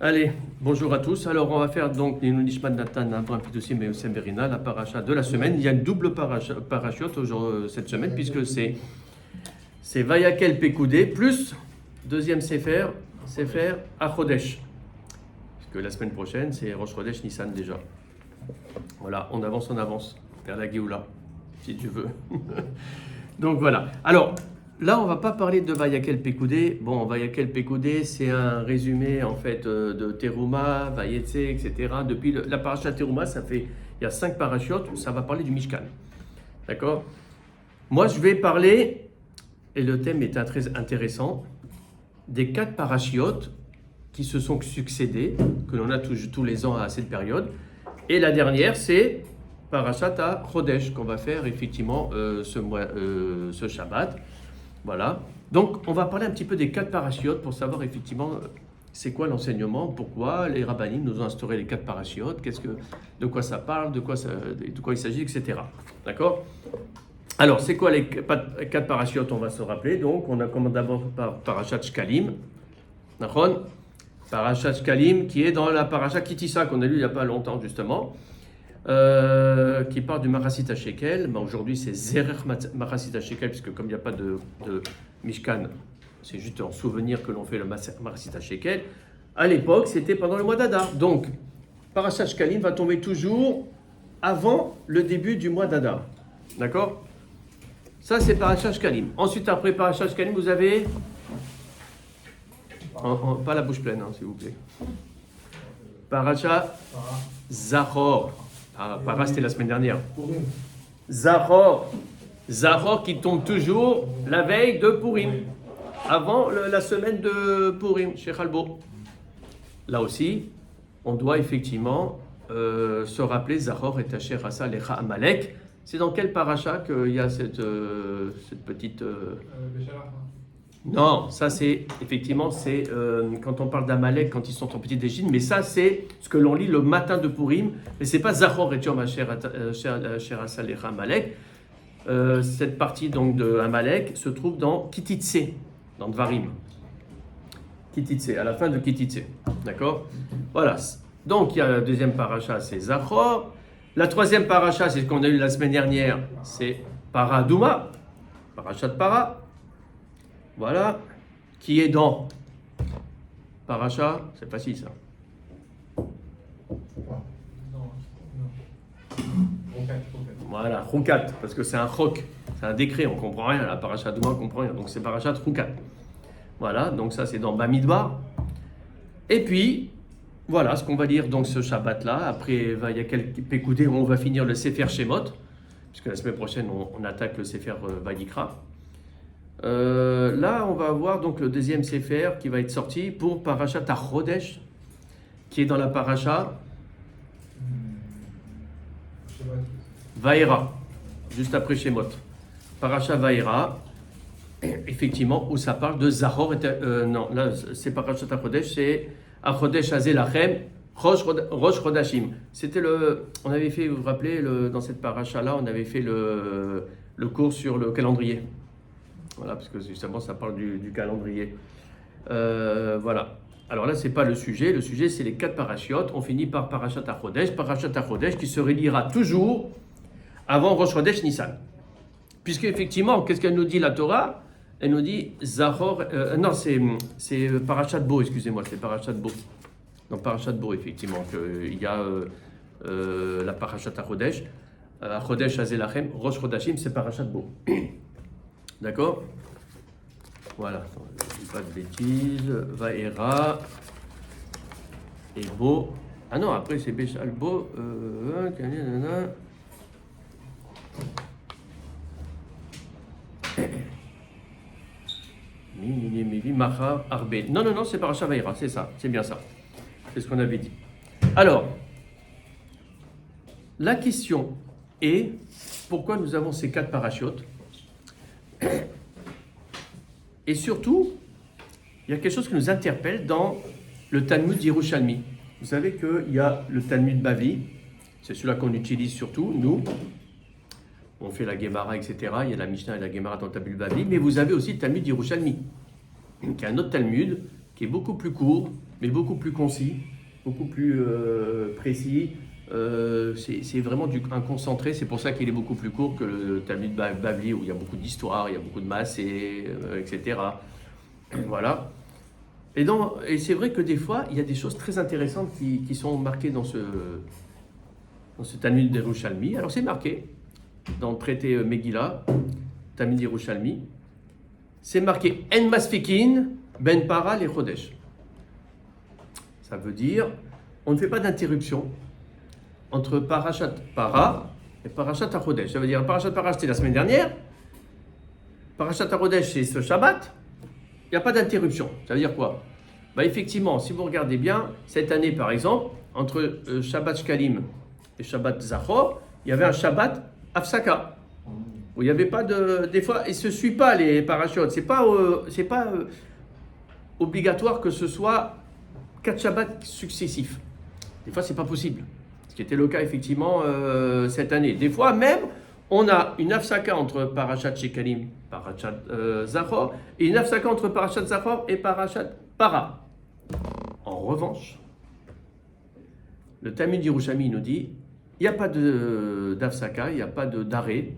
Allez, bonjour à tous. Alors, on va faire donc les Nishmat Natan, Abraham Fitoussim et Oussem Berina, la paracha de la semaine. Il y a une double parachute cette semaine, puisque c'est Vayakel Pekoudé plus deuxième Sefer Achodesh. Puisque la semaine prochaine, c'est Rosh Chodesh Nissan déjà. Voilà, on avance vers la Géoula, si tu veux. Donc voilà. Alors, là, on ne va pas parler de Vayakel Pekoudé. Bon, Vayakel Pekoudé, c'est un résumé en fait de Teruma, Vayetse, etc. Depuis la paracha Teruma, il y a 5 parachutes, ça va parler du Mishkan. D'accord? Moi, je vais parler, et le thème est très intéressant, des 4 parachutes qui se sont succédés, que l'on a tous les ans à cette période. Et la dernière, c'est Parashat Chodesh, qu'on va faire effectivement ce Shabbat. Voilà. Donc, on va parler un petit peu des 4 parachutes pour savoir effectivement c'est quoi l'enseignement, pourquoi les rabbinim nous ont instauré les 4 parachutes, de quoi ça parle, de quoi il s'agit, etc. D'accord? Alors, c'est quoi les 4 parachutes? On va se rappeler. Donc, on a commencé d'abord par Parashat Shkalim. D'accord? Parashat Shkalim qui est dans la Parashat Kitissa qu'on a lu il n'y a pas longtemps justement. Qui part du Marasit Shekel. Ben aujourd'hui, c'est Zerer Marasit Shekel, puisque comme il n'y a pas de Mishkan, c'est juste en souvenir que l'on fait le Marasit Shekel. À l'époque, c'était pendant le mois d'Adar. Donc, Parashat Shkalim va tomber toujours avant le début du mois d'Adar. D'accord? Ça, c'est Parashat Shkalim. Ensuite, après Parashat Shkalim, vous avez... pas la bouche pleine, s'il vous plaît. Parashat Zachor. Para, c'était la semaine dernière. Zachor qui tombe toujours la veille de Purim, avant la semaine de Purim, chez Chalbo. Là aussi, on doit effectivement se rappeler Zachor et Asher Asa Lecha Amalek. C'est dans quel paracha qu'il y a cette petite... Non, ça c'est effectivement quand on parle d'Amalek quand ils sont en petite Égypte, mais ça c'est ce que l'on lit le matin de Purim, mais c'est pas Zachor et Yom Asher Asa Lecha Amalek. Cette partie donc de Amalek se trouve dans Kititse, dans Dvarim. Kititse, à la fin de Kititse, d'accord? Voilà. Donc il y a la deuxième paracha, c'est Zachor. La troisième paracha, c'est ce qu'on a eu la semaine dernière, c'est Paradouma, paracha de Para. Voilà, qui est dans Paracha, c'est facile ça. Voilà, Choukat, parce que c'est un chok, c'est un décret, on ne comprend rien, la Paracha Douma, on ne comprend rien, donc c'est Paracha Choukat. Voilà, donc ça c'est dans Bamidbar. Et puis, voilà ce qu'on va lire donc ce Shabbat-là. Après, il y a quelques pécoudés où on va finir le Sefer Shemot, puisque la semaine prochaine on attaque le Sefer Vayikra. Là, on va voir donc le deuxième Sefer qui va être sorti pour Parashat Chodesh, qui est dans la Parasha Vaera, juste après Shemot. Parasha Vaera, effectivement, où ça parle de Zachor. Non, là, c'est Parashat Chodesh, c'est Chodesh Hazel Lachem, Rosh Chodashim. C'était on avait fait, vous vous rappelez, dans cette Parasha-là, on avait fait le cours sur le calendrier. Voilà, parce que justement, ça parle du calendrier. Voilà. Alors là, ce n'est pas le sujet. Le sujet, c'est les 4 parachutes. On finit par Parashat Chodesh qui se reliera toujours avant Rosh Chodesh Nissan. Puisque effectivement, qu'est-ce qu'elle nous dit la Torah? Elle nous dit Zachor. Non, c'est Parashat Bo, excusez-moi, c'est Parashat Bo. Dans Parashat Bo, effectivement, il y a la Parashat Chodesh. Chodesh Hazelachem, Rosh Chodashim, c'est Parashat Bo. D'accord? Voilà, je ne dis pas de bêtises. Vaera et Bo. Ah non, après c'est Béchal Bo. Macha Arbe. Non, c'est Parashat Vaera, c'est ça, c'est bien ça. C'est ce qu'on avait dit. Alors, la question est pourquoi nous avons ces 4 parachutes? Et surtout, il y a quelque chose qui nous interpelle dans le Talmud Yerushalmi. Vous savez qu'il y a le Talmud Bavi, c'est celui-là qu'on utilise surtout, nous. On fait la Gemara, etc. Il y a la Mishnah et la Gemara dans le Talmud Bavi, mais vous avez aussi le Talmud Yerushalmi, qui est un autre Talmud, qui est beaucoup plus court, mais beaucoup plus concis, beaucoup plus précis. C'est vraiment un concentré, c'est pour ça qu'il est beaucoup plus court que le Talmud Bavli, où il y a beaucoup d'histoire, il y a beaucoup de massé, etc. Voilà. Et c'est vrai que des fois, il y a des choses très intéressantes qui sont marquées dans ce Talmud d'Yerushalmi. Alors c'est marqué dans le traité Megillah, Talmud d'Yerushalmi, c'est marqué En Masfikin Ben Para le Chodesh. Ça veut dire, on ne fait pas d'interruption entre Parashat Para et Parashat HaChodesh. Ça veut dire, Parashat Para, c'était la semaine dernière. Parashat HaChodesh, c'est ce Shabbat. Il n'y a pas d'interruption. Ça veut dire quoi? Effectivement, si vous regardez bien, cette année, par exemple, entre Shabbat Shkalim et Shabbat Zachor, il y avait un Shabbat Afsaka. Où il n'y avait pas de... Des fois, il ne se suit pas les parachutes. Ce n'est pas, obligatoire que ce soit 4 Shabbats successifs. Des fois, ce n'est pas possible. Ce qui était le cas, effectivement, cette année. Des fois, même, on a une Afsaka entre Parashat Shekalim, Parashat Zachor, et une Afsaka entre Parashat Zachor et Parashat Para. En revanche, le Talmud d'Yerushalmi nous dit, il n'y a pas d'Afsaka, il n'y a pas d'arrêt,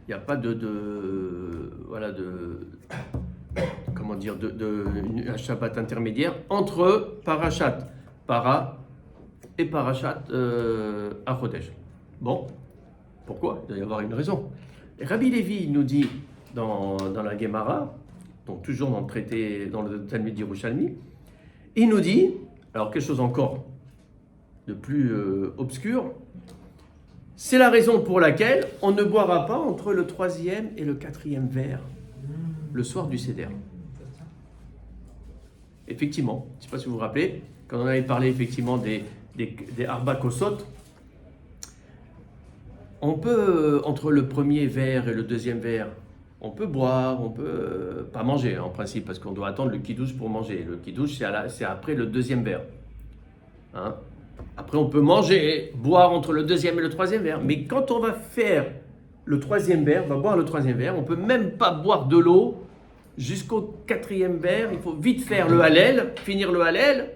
il n'y a pas comment dire, un Shabbat intermédiaire entre Parashat Para et Parashat HaChodesh. Bon, pourquoi? Il doit y avoir une raison. Et Rabbi Lévi nous dit dans la Gemara, donc toujours dans le traité, dans le Talmud d'Yerushalmi, il nous dit, alors quelque chose encore de plus obscur, c'est la raison pour laquelle on ne boira pas entre le 3e et le 4e verre le soir du Seder. Effectivement, je ne sais pas si vous vous rappelez, quand on avait parlé effectivement des Arba Kosot, on peut, entre le premier verre et le deuxième verre, on peut boire, on peut pas manger en principe, parce qu'on doit attendre le kiddush pour manger. Le kiddush, c'est après le deuxième verre. Hein? Après, on peut manger, boire entre le deuxième et le troisième verre. Mais quand on va faire le troisième verre, on va boire le troisième verre, on ne peut même pas boire de l'eau jusqu'au 4e verre. Il faut vite faire le Hallel, finir le Hallel,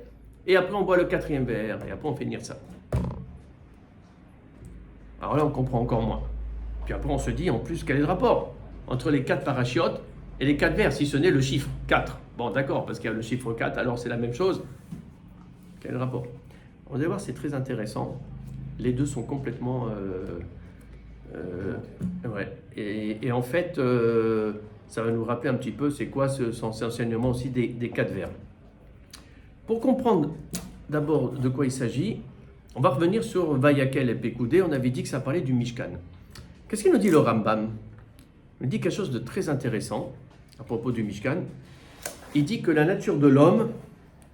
et après on boit le 4e verre, et après on finit ça. Alors là, on comprend encore moins. Puis après, on se dit, en plus, quel est le rapport entre les 4 parachiotes et les 4 vers, si ce n'est le chiffre 4. Bon, d'accord, parce qu'il y a le chiffre 4, alors c'est la même chose. Quel est le rapport? On va voir, c'est très intéressant. Les deux sont complètement... ouais. Et en fait, ça va nous rappeler un petit peu c'est quoi cet enseignement aussi des 4 vers. Pour comprendre d'abord de quoi il s'agit, on va revenir sur Vayakel et Pekoudé. On avait dit que ça parlait du Mishkan. Qu'est-ce qu'il nous dit le Rambam? Il nous dit quelque chose de très intéressant à propos du Mishkan. Il dit que la nature de l'homme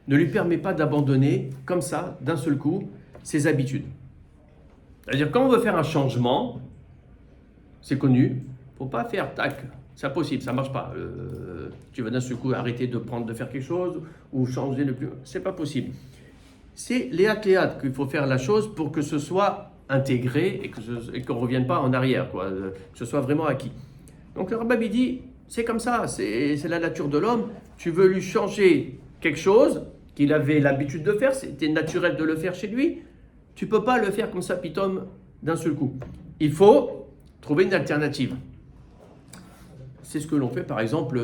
ne lui permet pas d'abandonner comme ça, d'un seul coup, ses habitudes. C'est-à-dire, quand on veut faire un changement, c'est connu, il ne faut pas faire tac, c'est impossible, ça ne marche pas. Tu vas d'un seul coup arrêter de faire quelque chose ou changer le plus. C'est pas possible. C'est léat qu'il faut faire la chose pour que ce soit intégré et qu'on ne revienne pas en arrière, quoi, que ce soit vraiment acquis. Donc le Rambam dit, c'est comme ça, c'est la nature de l'homme. Tu veux lui changer quelque chose qu'il avait l'habitude de faire, c'était naturel de le faire chez lui. Tu ne peux pas le faire comme ça, pitom, d'un seul coup. Il faut trouver une alternative. C'est ce que l'on fait, par exemple,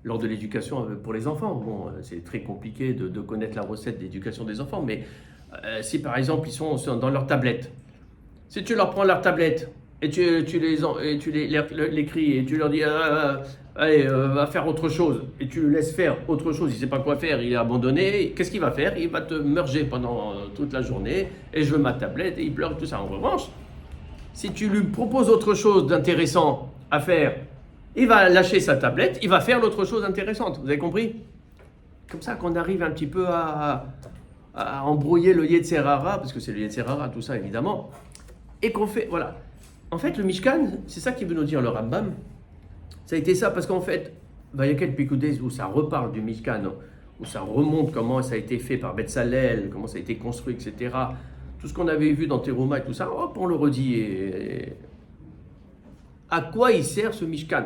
lors de l'éducation pour les enfants. Bon, c'est très compliqué de connaître la recette d'éducation des enfants, mais si, par exemple, ils sont dans leur tablette, si tu leur prends leur tablette et tu les cries et tu leur dis allez, va faire autre chose, et tu le laisses faire autre chose, il ne sait pas quoi faire, il est abandonné, qu'est-ce qu'il va faire? Il va te merger pendant toute la journée, et je veux ma tablette, et il pleure, tout ça. En revanche, si tu lui proposes autre chose d'intéressant à faire, il va lâcher sa tablette, il va faire l'autre chose intéressante. Vous avez compris? Comme ça qu'on arrive un petit peu à embrouiller le Yetzer Hara, parce que c'est le Yetzer Hara, tout ça évidemment, et qu'on fait, voilà. En fait, le Mishkan, c'est ça qui veut nous dire le Rambam. Ça a été ça, parce qu'en fait, il y a quelques Pécoudés où ça reparle du Mishkan, où ça remonte comment ça a été fait par Betzalel, comment ça a été construit, etc. Tout ce qu'on avait vu dans Teruma et tout ça, hop, on le redit. Et à quoi il sert ce Mishkan?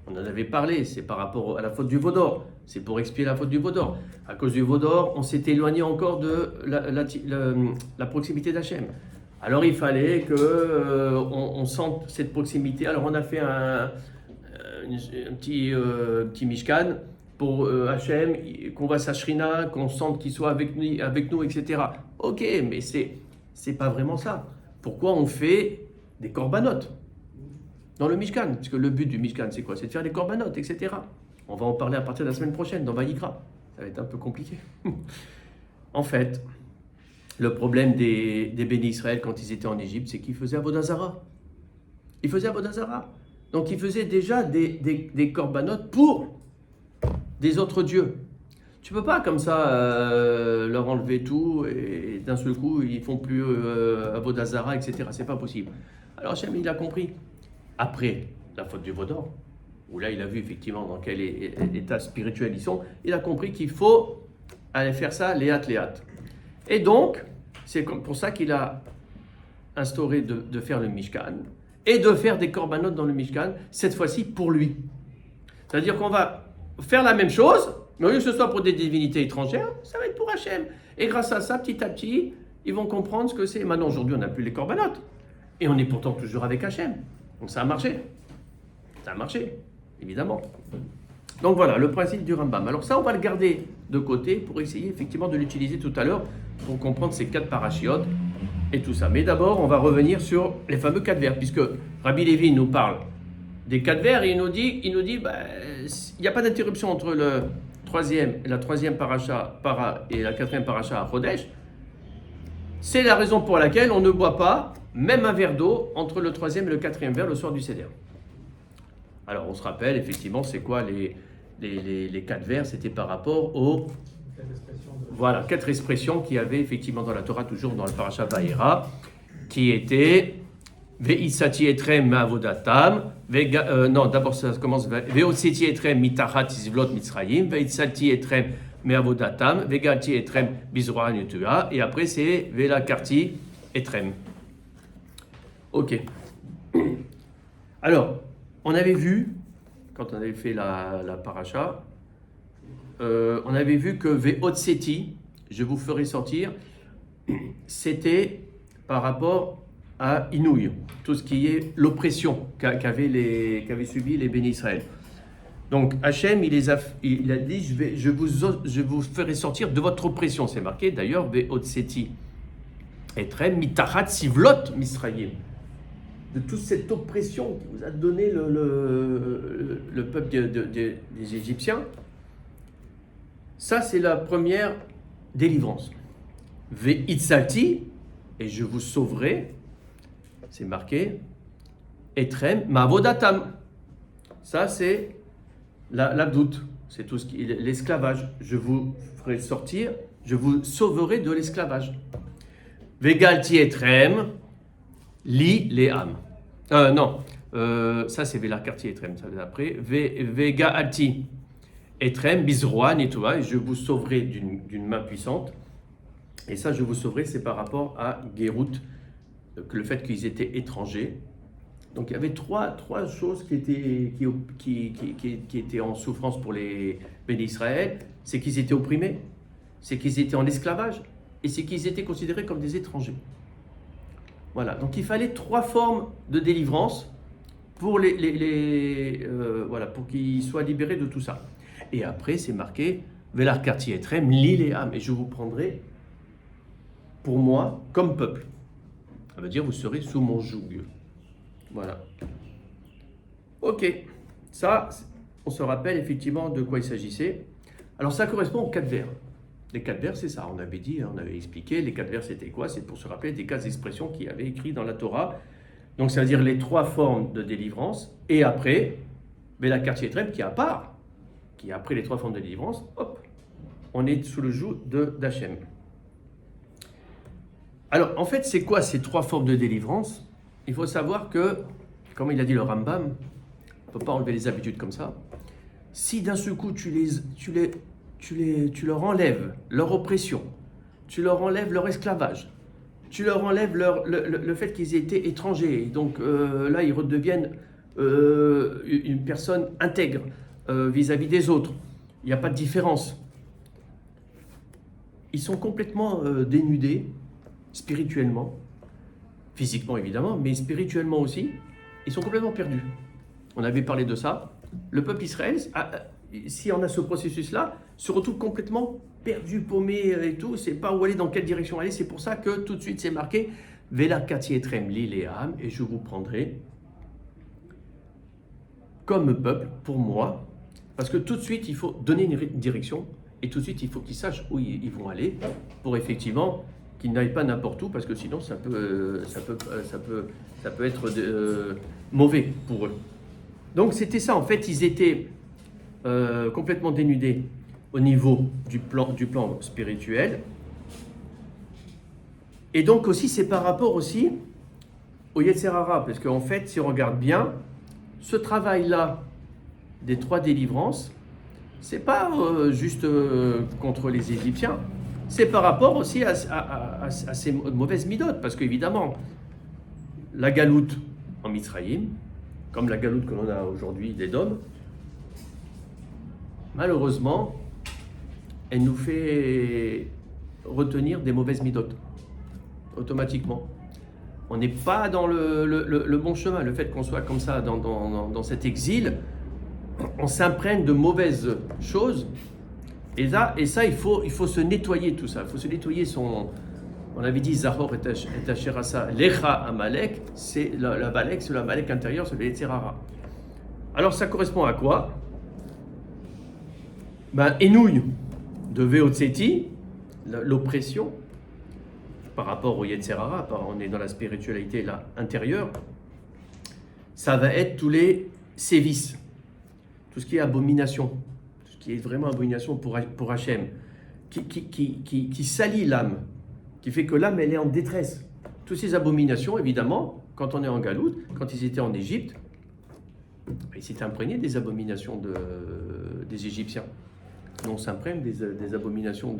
On en avait parlé, c'est par rapport à la faute du Vaudor. C'est pour expier la faute du veau d'or. À cause du veau d'or, on s'est éloigné encore de la proximité d'Hachem. Alors il fallait qu'on sente cette proximité. Alors on a fait un petit Mishkan pour Hachem, qu'on voit sa shrina, qu'on sente qu'il soit avec nous, etc. Ok, mais c'est pas vraiment ça. Pourquoi on fait des corbanotes dans le Mishkan? Parce que le but du Mishkan, c'est quoi? C'est de faire des corbanotes, etc. On va en parler à partir de la semaine prochaine dans Vayikra. Ça va être un peu compliqué. En fait, le problème des bénis Israël quand ils étaient en Égypte, c'est qu'ils faisaient Avodah Zarah. Ils faisaient Avodah Zarah. Donc ils faisaient déjà des corbanotes pour des autres dieux. Tu peux pas comme ça leur enlever tout et d'un seul coup ils font plus Avodah Zarah, etc. C'est pas possible. Alors Hachem il a compris. Après la faute du veau d'or, où là il a vu effectivement dans quel état spirituel ils sont, il a compris qu'il faut aller faire ça léat. Et donc c'est pour ça qu'il a instauré de faire le Mishkan et de faire des corbanotes dans le Mishkan, cette fois-ci pour lui. C'est-à-dire qu'on va faire la même chose, mais au lieu que ce soit pour des divinités étrangères, ça va être pour Hachem. Et grâce à ça, petit à petit, ils vont comprendre ce que c'est. Maintenant, aujourd'hui, on n'a plus les corbanotes. Et on est pourtant toujours avec Hachem. Donc ça a marché. Ça a marché, évidemment. Donc voilà, le principe du Rambam. Alors ça, on va le garder de côté pour essayer effectivement de l'utiliser tout à l'heure pour comprendre ces 4 parachiotes et tout ça. Mais d'abord, on va revenir sur les fameux 4 vers, puisque Rabbi Lévi nous parle des 4 vers et il nous dit il n'y a pas d'interruption entre la troisième paracha para et la 4e paracha à Chodesh. C'est la raison pour laquelle on ne boit pas même un verre d'eau entre le 3e et le 4e vers le soir du Seder. Alors on se rappelle effectivement c'est quoi les 4 vers, c'était par rapport aux 4 expressions qu'il y avait effectivement dans la Torah, toujours dans le paracha Vayera, qui étaient Ve'itsati etrem me'avodatam, d'abord ça commence Ve'otsiti etrem mitachat izvlot mitzrayim, Ve'itsati etrem me'avodatam, Ve'galti etrem bizroa netua, et après c'est Ve'lakarti etrem. Ok. Alors, on avait vu, quand on avait fait la paracha, on avait vu que Ve'otseti, je vous ferai sortir, c'était par rapport à Inouï, tout ce qui est l'oppression qu'avaient subi les bénis Israël. Donc Hachem, il a dit, je vous ferai sortir de votre oppression. C'est marqué d'ailleurs, Ve'otseti etrem mitachat sivlot misrayim. De toute cette oppression qui vous a donné le peuple des Égyptiens. Ça, c'est la première délivrance. Ve'itzalti, et je vous sauverai, c'est marqué, etrem ma'avodatam. Ça, c'est l'abdout, c'est tout l'esclavage. Je vous ferai sortir, je vous sauverai de l'esclavage. Vegalti etrem, li le'am. Ça c'est Velarkarti etrem, ça va après. Vegalti etrem, bizroa, nettoa, et je vous sauverai d'une main puissante. Et ça, je vous sauverai, c'est par rapport à Gérout, que le fait qu'ils étaient étrangers. Donc il y avait trois choses qui étaient en souffrance pour les bénis Israël. C'est qu'ils étaient opprimés, c'est qu'ils étaient en esclavage, et c'est qu'ils étaient considérés comme des étrangers. Voilà, donc il fallait 3 formes de délivrance pour pour qu'ils soient libérés de tout ça. Et après, c'est marqué Velarkarti etrem li le'am, et je vous prendrai pour moi comme peuple. Ça veut dire vous serez sous mon joug. Voilà. Ok, ça, on se rappelle effectivement de quoi il s'agissait. Alors ça correspond aux 4 vers. Les 4 vers, c'est ça, on avait dit, on avait expliqué, les 4 vers c'était quoi? C'est pour se rappeler des 4 expressions qu'il y avait écrites dans la Torah. Donc ça veut dire les 3 formes de délivrance, et après, Velarkarti etrem qui est à part, qui est après les 3 formes de délivrance, hop, on est sous le joug d'Hachem. Alors en fait, c'est quoi ces 3 formes de délivrance? Il faut savoir que, comme il a dit le Rambam, on ne peut pas enlever les habitudes comme ça. Si d'un seul coup tu leur enlèves leur oppression, tu leur enlèves leur esclavage, tu leur enlèves le fait qu'ils étaient étrangers, donc là ils redeviennent une personne intègre vis-à-vis des autres. Il n'y a pas de différence. Ils sont complètement dénudés, spirituellement, physiquement évidemment, mais spirituellement aussi. Ils sont complètement perdus. On avait parlé de ça. Le peuple Israël, si on a ce processus-là, se retrouve complètement perdu, paumé et tout. C'est pas où aller, dans quelle direction aller. C'est pour ça que tout de suite c'est marqué Vela Kati Etrem Lileam, et je vous prendrai comme peuple pour moi. Parce que tout de suite il faut donner une direction, et tout de suite il faut qu'ils sachent où ils vont aller, pour effectivement qu'ils n'aillent pas n'importe où, parce que sinon ça peut être mauvais pour eux. Donc c'était ça, en fait, ils étaient complètement dénudés au niveau du plan spirituel. Et donc aussi, c'est par rapport aussi au Yetzer Hara, parce qu'en fait, si on regarde bien, ce travail-là des 3 délivrances, c'est pas juste contre les Égyptiens, c'est par rapport aussi à ces mauvaises midotes, parce qu'évidemment, la galoute en Mithraïm, comme la galoute que l'on a aujourd'hui d'Édom, malheureusement, elle nous fait retenir des mauvaises midotes, automatiquement. On n'est pas dans le bon chemin. Le fait qu'on soit comme ça dans cet exil, on s'imprègne de mauvaises choses. Et ça, il faut se nettoyer tout ça. Il faut se nettoyer son... On avait dit Zahor et Asherasa, Lecha Amalek, c'est l'Amalek, c'est l'Amalek intérieur, c'est le Yetzer Hara. Alors ça correspond à quoi? Enouille de Veotseti, l'oppression, par rapport au Yetzer Hara, on est dans la spiritualité là, intérieure, ça va être tous les sévices, tout ce qui est abomination, tout ce qui est vraiment abomination pour Hachem, qui salit l'âme, qui fait que l'âme elle est en détresse. Toutes ces abominations, évidemment, quand on est en galoute, quand ils étaient en Égypte, ils s'étaient imprégnés des abominations des Égyptiens. On s'imprègne des abominations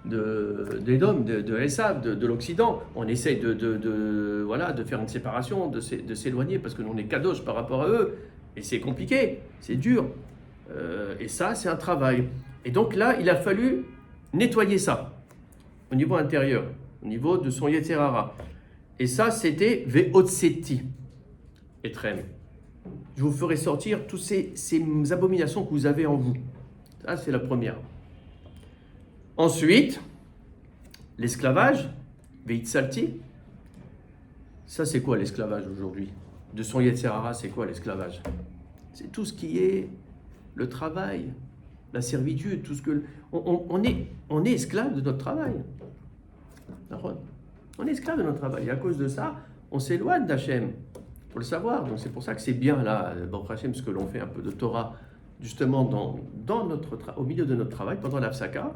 d'Édom, de Esav, de l'Occident. On essaye de faire une séparation, de s'éloigner, parce que l'on est kadosh par rapport à eux. Et c'est compliqué, c'est dur. Et ça, c'est un travail. Et donc là, il a fallu nettoyer ça, au niveau intérieur, au niveau de son Yetzer Hara. Et ça, c'était Ve'otseti, Etrem. Je vous ferai sortir toutes ces abominations que vous avez en vous. Ça, c'est la première. Ensuite, l'esclavage, Ve'itsalti. Ça, c'est quoi l'esclavage aujourd'hui? De son Yetzer Hara, c'est quoi l'esclavage? C'est tout ce qui est le travail, la servitude, tout ce que... On est esclave de notre travail. On est esclave de notre travail. Et à cause de ça, on s'éloigne d'Hachem. Il faut le savoir. Donc c'est pour ça que c'est bien là, Baruch Hashem, ce que l'on fait un peu de Torah, justement au milieu de notre travail, pendant l'Afsaka.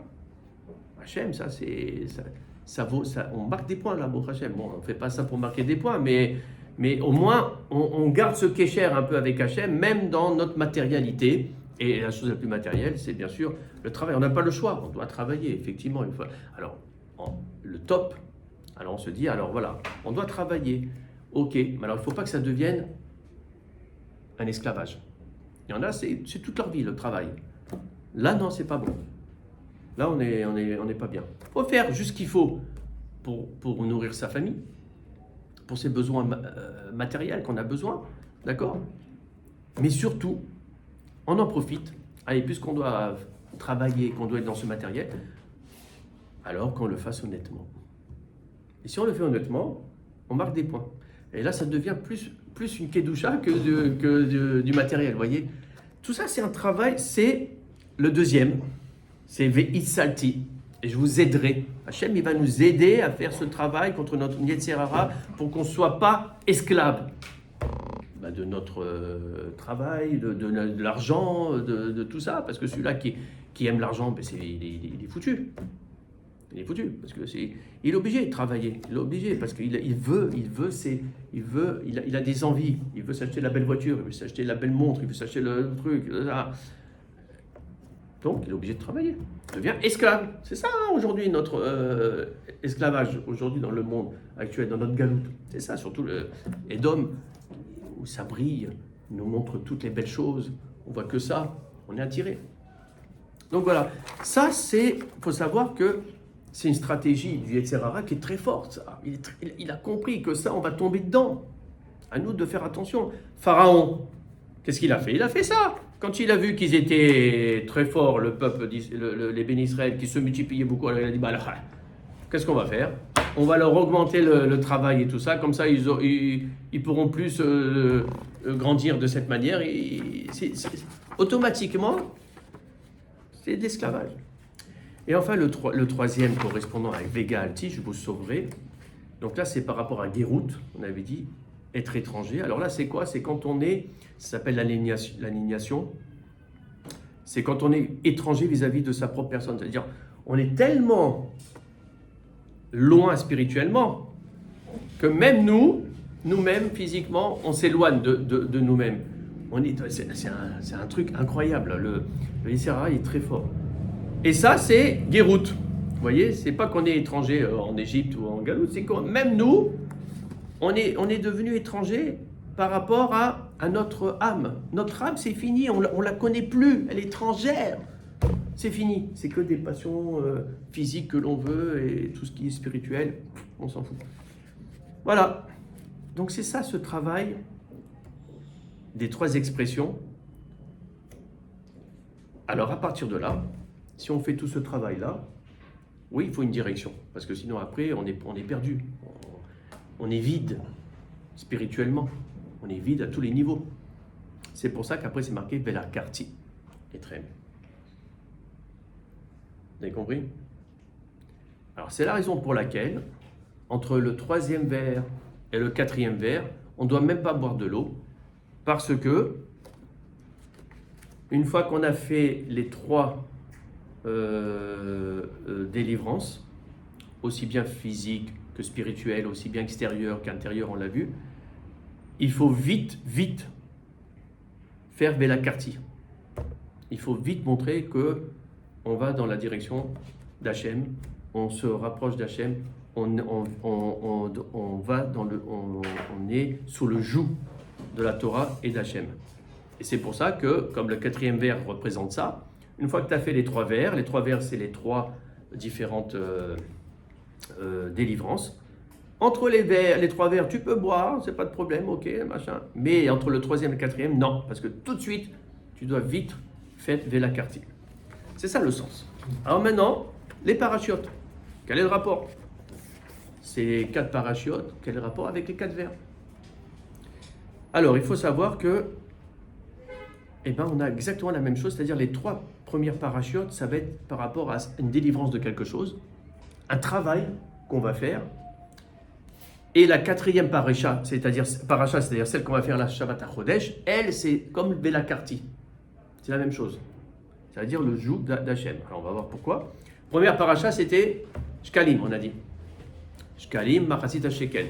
Hachem, ça vaut, on marque des points là, Baruch Hashem. Bon, on ne fait pas ça pour marquer des points, mais au moins, on garde ce kécher un peu avec Hachem, même dans notre matérialité. Et la chose la plus matérielle, c'est bien sûr le travail. On n'a pas le choix, on doit travailler, effectivement. Une fois. Alors, le top, alors on se dit, alors voilà, on doit travailler. Ok, mais alors il ne faut pas que ça devienne un esclavage. Il y en a, c'est toute leur vie, le travail. Là, non, c'est pas bon. Là, on n'est pas bien. Il faut faire juste ce qu'il faut pour nourrir sa famille, pour ses besoins matériels qu'on a besoin, d'accord? Mais surtout, on en profite. Allez, puisqu'on doit travailler, qu'on doit être dans ce matériel, alors qu'on le fasse honnêtement. Et si on le fait honnêtement, on marque des points. Et là, ça devient plus une kedusha que du matériel, vous voyez? Tout ça, c'est un travail, c'est le deuxième, c'est Ve'itsalti. Et je vous aiderai. Hachem, il va nous aider à faire ce travail contre notre Yetzer Hara pour qu'on ne soit pas esclave de notre travail, de l'argent, de tout ça. Parce que celui-là qui aime l'argent, il est foutu. Il est foutu, parce que il est obligé de travailler. Il est obligé, parce qu'il a des envies. Il veut s'acheter la belle voiture, il veut s'acheter la belle montre, il veut s'acheter le truc. Là. Donc, il est obligé de travailler. Il devient esclave. C'est ça, aujourd'hui, notre esclavage, aujourd'hui, dans le monde actuel, dans notre galoute. C'est ça, surtout Édom, où ça brille, il nous montre toutes les belles choses. On voit que ça, on est attiré. Donc voilà, ça c'est, il faut savoir que c'est une stratégie du Yetzer Hara qui est très forte. Ça. Il a compris que ça, on va tomber dedans. À nous de faire attention. Pharaon, qu'est-ce qu'il a fait? Il a fait ça. Quand il a vu qu'ils étaient très forts, le peuple, les bénis Israël, qui se multipliaient beaucoup, alors il a dit, bah, là, qu'est-ce qu'on va faire? On va leur augmenter le travail et tout ça, comme ça ils pourront plus grandir de cette manière. Automatiquement, c'est de l'esclavage. Et enfin, le troisième correspondant avec Vega Alti, je vous sauverai. Donc là, c'est par rapport à Gérout, on avait dit, être étranger. Alors là, c'est quoi? C'est quand on est, ça s'appelle l'alignation, c'est quand on est étranger vis-à-vis de sa propre personne. C'est-à-dire, on est tellement loin spirituellement que même nous-mêmes, physiquement, on s'éloigne de nous-mêmes. C'est un truc incroyable. Le Yetzer Hara est très fort. Et ça, c'est Gérout. Vous voyez, c'est pas qu'on est étranger en Égypte ou en Galoute, c'est que même nous, on est devenu étranger par rapport à notre âme. Notre âme, c'est fini, on la connaît plus, elle est étrangère. C'est fini, c'est que des passions physiques que l'on veut et tout ce qui est spirituel, on s'en fout. Voilà, donc c'est ça ce travail des trois expressions. Alors à partir de là, si on fait tout ce travail-là, oui, il faut une direction, parce que sinon après, on est perdu. On est vide spirituellement, on est vide à tous les niveaux. C'est pour ça qu'après c'est marqué Velakarti et Trem. Vous avez compris? Alors c'est la raison pour laquelle, entre le 3e vers et le 4e vers, on ne doit même pas boire de l'eau, parce que, une fois qu'on a fait les 3 délivrances, aussi bien physique que spirituelle, aussi bien extérieure qu'intérieure, on l'a vu, il faut vite faire Velakarti. Il faut vite montrer que on va dans la direction d'Hachem, on se rapproche d'Hachem, on est sous le joug de la Torah et d'Hachem. Et c'est pour ça que, comme le 4e vers représente ça, une fois que tu as fait les 3 vers c'est les 3 différentes délivrances. Entre les 3 vers, tu peux boire, c'est pas de problème, ok, machin. Mais entre le 3e et le 4e, non, parce que tout de suite, tu dois vite faire Velakarti. C'est ça le sens. Alors maintenant, les parachutes. Quel est le rapport? Ces 4 parachutes, quel est le rapport avec les 4 vers? Alors, il faut savoir que, on a exactement la même chose, c'est-à-dire les 3 premières parachutes, ça va être par rapport à une délivrance de quelque chose, un travail qu'on va faire. Et la 4e paracha, c'est-à-dire celle qu'on va faire la Shabbat HaChodesh, elle, c'est comme Velakarti. C'est la même chose. C'est-à-dire le joug d'Hachem. Alors, on va voir pourquoi. Première paracha, c'était Shkalim, on a dit. Shkalim, Machasit HaShekel.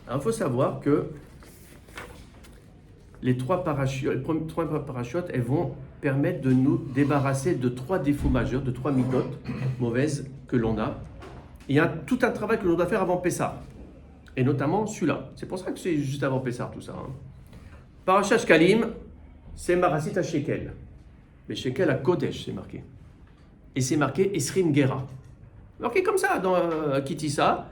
Alors, il faut savoir que les 3 parachutes, elles vont permettre de nous débarrasser de 3 défauts majeurs, de 3 midotes mauvaises que l'on a. Il y a tout un travail que l'on doit faire avant Pessah. Et notamment celui-là. C'est pour ça que c'est juste avant Pessah, tout ça. Parashat Shkalim, c'est Marasit HaShekel. Mais Shekel à Kodesh, c'est marqué. Et c'est marqué Esrim Gera. Marqué comme ça dans Kitissa.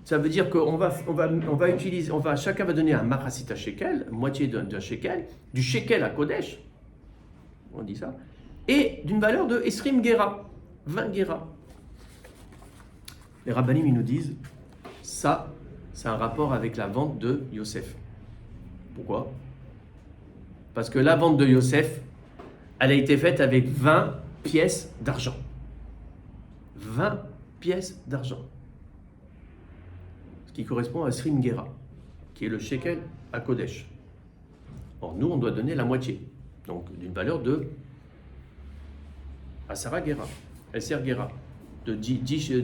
Ça veut dire qu'on va utiliser, chacun va donner un Marasit HaShekel, moitié d'un Shekel, du Shekel à Kodesh. On dit ça. Et d'une valeur de Esrim Gera. 20 Gera. Les rabbinim, ils nous disent, ça, c'est un rapport avec la vente de Yosef. Pourquoi? Parce que la vente de Yosef, elle a été faite avec 20 pièces d'argent. 20 pièces d'argent. Ce qui correspond à Srim Gera, qui est le shekel à Kodesh. Or, nous, on doit donner la moitié. Donc, d'une valeur de Asara Gera, Esser Gera, de 10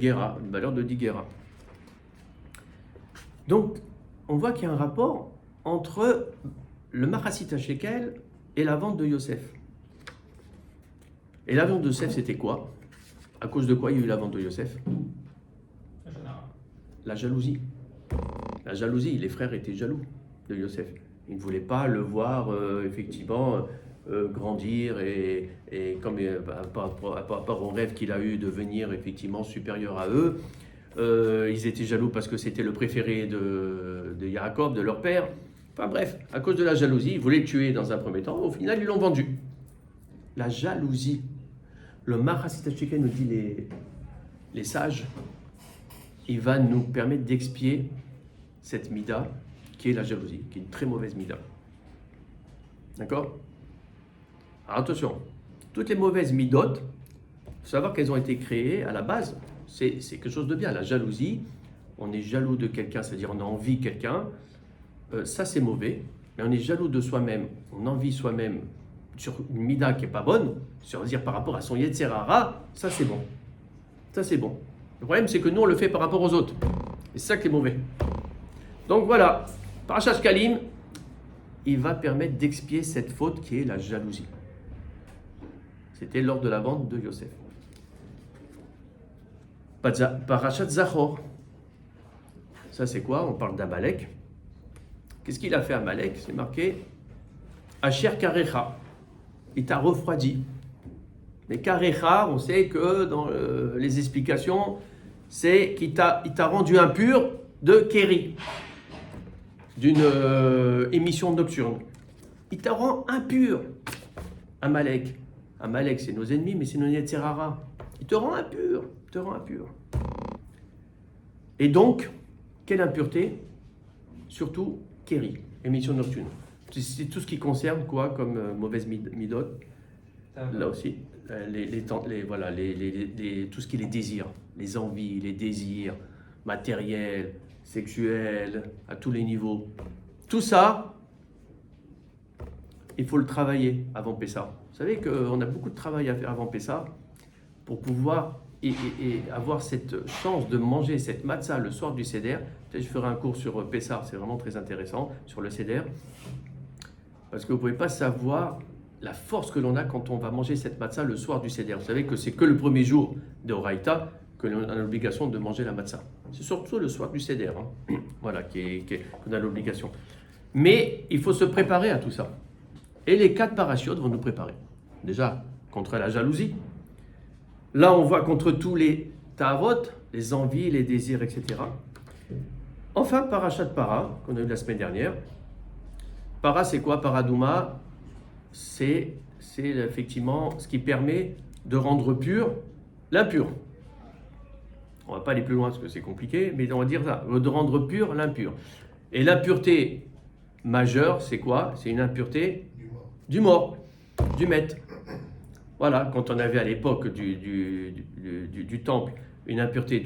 Gera, une valeur de 10 Gera. Donc, on voit qu'il y a un rapport entre le Marasit HaShekel et la vente de Yosef. Et la vente de Yosef, c'était quoi? À cause de quoi il y a eu la vente de Yosef? La jalousie. La jalousie, les frères étaient jaloux de Yosef. Ils ne voulaient pas le voir, effectivement, grandir et comme par rapport au rêve qu'il a eu de devenir effectivement supérieur à eux. Ils étaient jaloux parce que c'était le préféré de Yaakov, de leur père. Enfin bref, à cause de la jalousie, ils voulaient le tuer dans un premier temps. Au final, ils l'ont vendu. La jalousie. Le Mahasit HaSheken nous dit les sages, il va nous permettre d'expier cette mida qui est la jalousie, qui est une très mauvaise mida. D'accord? Alors attention, toutes les mauvaises midotes, il faut savoir qu'elles ont été créées à la base, c'est quelque chose de bien. La jalousie, on est jaloux de quelqu'un, c'est-à-dire on a envie de quelqu'un, ça c'est mauvais, mais on est jaloux de soi-même, on envie soi-même sur une mida qui n'est pas bonne, c'est-à-dire par rapport à son Yetzer Hara, ça c'est bon. Ça c'est bon. Le problème c'est que nous on le fait par rapport aux autres, et c'est ça qui est mauvais. Donc voilà, Parashat Shkalim, il va permettre d'expier cette faute qui est la jalousie. C'était lors de la vente de Yosef. Parashat Zachor. Ça c'est quoi? On parle d'Amalek. Qu'est-ce qu'il a fait Amalek? C'est marqué Asher Karecha. Il t'a refroidi. Mais Karecha, on sait que dans les explications, c'est qu'il t'a rendu impur de Kéri, d'une émission nocturne. Il te rend impur. Amalek. Amalek, c'est nos ennemis, mais c'est nos Yetzer Hara. Il te rend impur. Il te rend impur. Et donc, quelle impureté? Surtout Kéri, émission nocturne. C'est tout ce qui concerne quoi comme mauvaise midot. Là aussi, tout ce qui est les désirs, les envies, les désirs matériels, sexuels, à tous les niveaux. Tout ça, il faut le travailler avant Pessah. Vous savez qu'on a beaucoup de travail à faire avant Pessah pour pouvoir et avoir cette chance de manger cette matzah le soir du Seder. Peut-être je ferai un cours sur Pessah, c'est vraiment très intéressant, sur le Seder. Parce que vous ne pouvez pas savoir la force que l'on a quand on va manger cette matzah le soir du Seder. Vous savez que c'est que le premier jour de Oraïta que l'on a l'obligation de manger la matzah. C'est surtout le soir du Seder, hein. Voilà, qu'on a l'obligation. Mais il faut se préparer à tout ça. Et les 4 parachutes vont nous préparer. Déjà, contre la jalousie. Là, on voit contre tous les ta'avot, les envies, les désirs, etc. Enfin, parachat para, qu'on a eu la semaine dernière. Para, c'est quoi? Paradouma, c'est effectivement ce qui permet de rendre pur l'impur. On ne va pas aller plus loin parce que c'est compliqué, mais on va dire ça, de rendre pur l'impur. Et l'impureté majeure, c'est quoi? C'est une impureté du mort, du maître. Voilà, quand on avait à l'époque du temple une impureté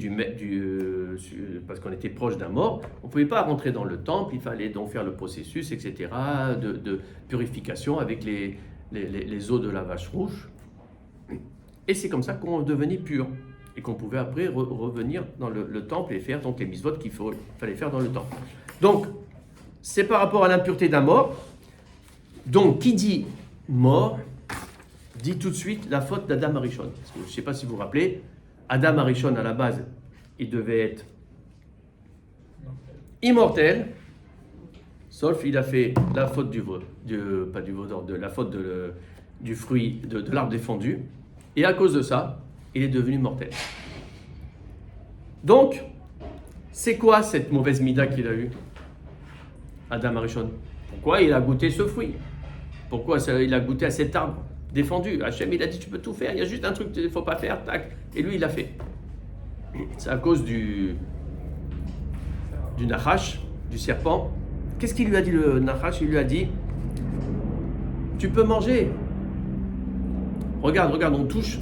parce qu'on était proche d'un mort, on ne pouvait pas rentrer dans le temple, il fallait donc faire le processus, etc., de purification avec les eaux de la vache rouge. Et c'est comme ça qu'on devenait pur. Et qu'on pouvait après revenir dans le temple et faire donc les mitzvot qu'il fallait faire dans le temple. Donc, c'est par rapport à l'impureté d'un mort. Donc, qui dit mort, dit tout de suite la faute d'Adam Arishon. Parce que je ne sais pas si vous vous rappelez, Adam Arishon, à la base, il devait être immortel, sauf il a fait la faute la faute du fruit, de l'arbre défendu, et à cause de ça, il est devenu mortel. Donc, c'est quoi cette mauvaise mida qu'il a eue, Adam Arishon? Pourquoi il a goûté ce fruit? Pourquoi il a goûté à cet arbre défendu? Hachem, il a dit tu peux tout faire, il y a juste un truc qu'il ne faut pas faire, tac. Et lui, il l'a fait. C'est à cause du Nachash, du serpent. Qu'est-ce qu'il lui a dit le Nachash? Il lui a dit tu peux manger. Regarde, on touche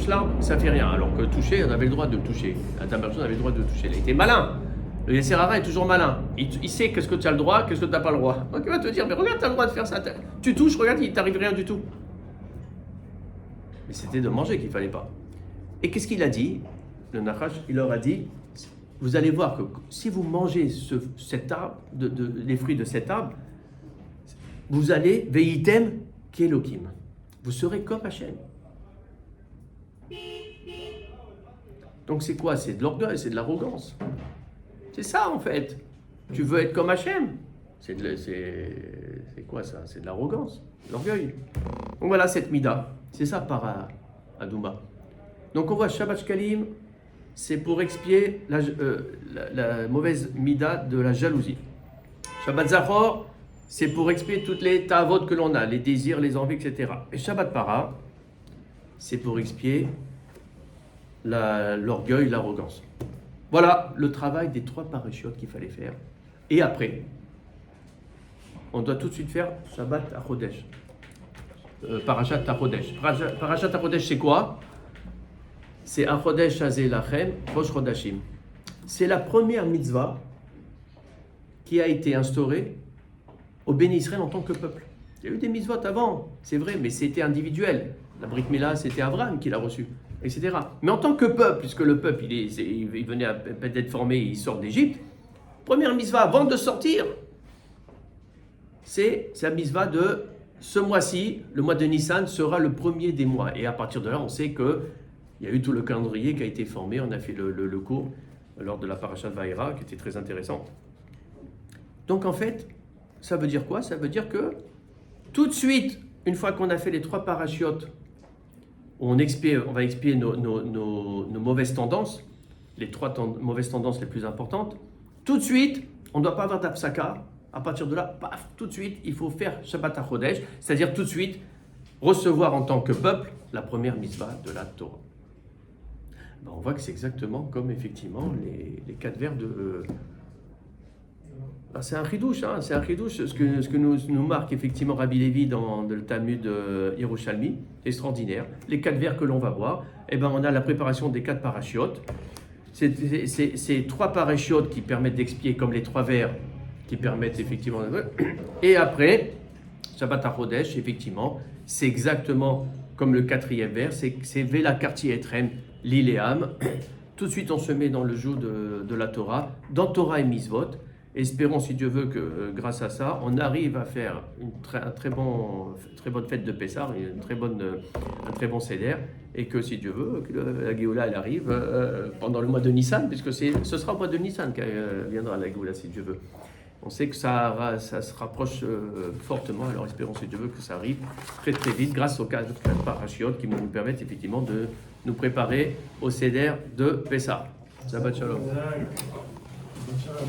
l'arbre, ça fait rien. Alors que toucher, on avait le droit de toucher. Adam Arishon avait le droit de toucher. Il a été malin. Le Yetzer Hara est toujours malin. Il sait qu'est-ce que tu as le droit, qu'est-ce que tu n'as pas le droit. Donc il va te dire, mais regarde, tu as le droit de faire ça. Tu touches, regarde, il ne t'arrive rien du tout. Mais c'était de manger qu'il ne fallait pas. Et qu'est-ce qu'il a dit? Le Nachash, il leur a dit, vous allez voir que si vous mangez cet arbre, les fruits de cet arbre, vous allez, veitem kelokim. Vous serez comme Hachem. Donc c'est quoi? C'est de l'orgueil, c'est de l'arrogance. C'est ça en fait. Tu veux être comme Hachem. C'est quoi ça? C'est de l'arrogance. l'orgueil. Donc voilà cette mida, c'est ça par Adouma. Donc on voit Shabbat Shkalim, c'est pour expier la mauvaise mida de la jalousie. Shabbat Zachor, c'est pour expier toutes les ta'avot que l'on a, les désirs, les envies, etc. Et Shabbat Para, c'est pour expier l'orgueil, l'arrogance. Voilà le travail des 3 parachutes qu'il fallait faire. Et après, on doit tout de suite faire Shabbat Achodesh. Parashat Achodesh. Parashat Achodesh, c'est quoi? C'est Achodesh Hazeh Lachem, Rosh Chodashim. C'est la première mitzvah qui a été instaurée au Béni Israël en tant que peuple. Il y a eu des mitzvot avant, c'est vrai, mais c'était individuel. La Brit Mila, c'était Abraham qui l'a reçu, etc. Mais en tant que peuple, puisque le peuple, il venait à peine d'être formé, il sort d'Égypte, première mitzvah avant de sortir, c'est la mitzvah de ce mois-ci, le mois de Nissan sera le premier des mois. Et à partir de là, on sait qu'il y a eu tout le calendrier qui a été formé. On a fait le cours lors de la parashat Vaïra, qui était très intéressant. Donc en fait, ça veut dire quoi? Ça veut dire que tout de suite, une fois qu'on a fait les 3 parachutes, on va expier nos mauvaises tendances, les 3 mauvaises tendances les plus importantes. Tout de suite, on ne doit pas avoir d'apsaka. À partir de là, paf, tout de suite, il faut faire Shabbat HaChodesh, c'est-à-dire tout de suite recevoir en tant que peuple la première mitzvah de la Torah. Ben, on voit que c'est exactement comme effectivement les 4 vers de... c'est un chidouche, hein, c'est un chidouche, ce que nous marque effectivement Rabbi Lévi dans le Talmud Yerushalmi, extraordinaire. Les 4 vers que l'on va voir, eh ben, on a la préparation des 4 parachutes. C'est 3 parachutes qui permettent d'expier comme les 3 vers qui permettent effectivement... Et après, Shabbat HaChodesh, effectivement, c'est exactement comme le 4e vers, c'est Vela Karti Etrem, Liléam. Tout de suite, on se met dans le joug de la Torah, dans Torah et Mitzvot. Espérons, si Dieu veut, que grâce à ça, on arrive à faire une très bonne fête de Pessah, un très bon Seder, et que si Dieu veut, que la Géoula elle arrive pendant le mois de Nissan, puisque ce sera au mois de Nissan qu'elle viendra la Géoula, si Dieu veut. On sait que ça se rapproche fortement, alors espérons, si Dieu veut, que ça arrive très très vite, grâce aux 4 parachutes qui nous permettent effectivement de nous préparer au Seder de Pessah. Shabbat Shalom.